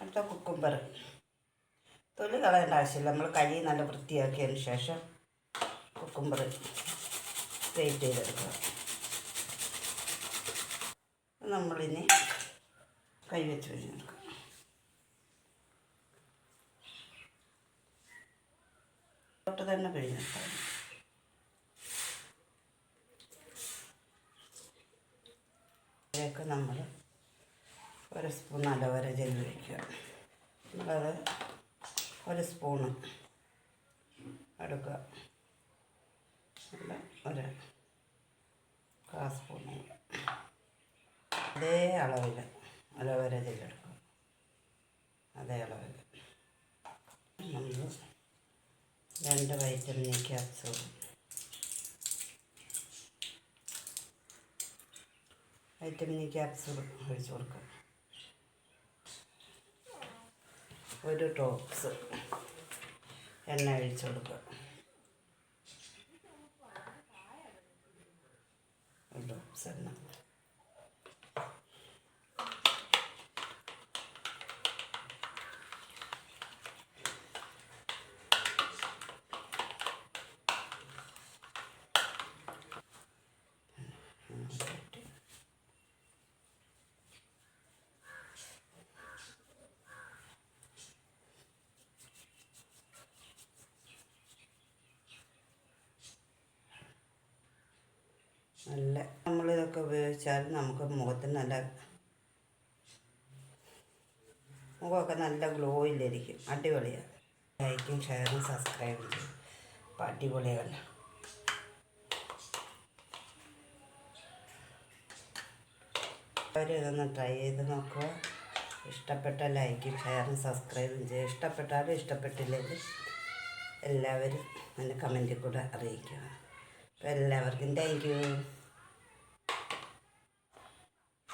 അടുത്ത കുക്കുംബർ. തൊലി കളയേണ്ട ആവശ്യമില്ല. നമ്മൾ കരി നല്ല വൃത്തിയാക്കിയതിന് ശേഷം കുക്കുംബർ ഗ്രേറ്റ് ചെയ്തെടുക്കുക. നമ്മളിനി കൈ വെച്ച് കഴിഞ്ഞെടുക്കുക. തൊട്ട് തന്നെ പിഴിഞ്ഞെടുക്കാം. ഇതിലേക്ക് നമ്മൾ 1 സ്പൂൺ അലോവേര ജെൽ വയ്ക്കുക. നമ്മളത് 1 സ്പൂണ് എടുക്കുക. അല്ല 1/4 സ്പൂൺ അതേ അളവിൽ അലോവേര ജെൽ എടുക്കുക. അതേ അളവിൽ നമ്മൾ 2 വൈറ്റമിൻ ക്യാപ്സൂൾ ഒഴിച്ച് കൊടുക്കുക. 1 ഡ്രോപ്സ് എണ്ണ ഒഴിച്ച് കൊടുക്കുക. 1 ഡ്രോപ്സ് എണ്ണ. നല്ല നമ്മളിതൊക്കെ ഉപയോഗിച്ചാൽ നമുക്ക് മുഖത്തിന് മുഖമൊക്കെ നല്ല ഗ്ലോയിലിരിക്കും. അടിപൊളിയാണ്. ലൈക്കും ഷെയറും സബ്സ്ക്രൈബും ചെയ്യും. അപ്പോൾ അടിപൊളിയാണ്. എല്ലാവരും ഇതൊന്ന് ട്രൈ ചെയ്ത് നോക്കുക. ഇഷ്ടപ്പെട്ട ലൈക്കും ഷെയറും സബ്സ്ക്രൈബും ചെയ്യുക. ഇഷ്ടപ്പെട്ടാലും ഇഷ്ടപ്പെട്ടില്ലെങ്കിൽ എല്ലാവരും എൻ്റെ കമൻറ്റിൽ കൂടെ അറിയിക്കുക. അപ്പോൾ എല്ലാവർക്കും താങ്ക് യു.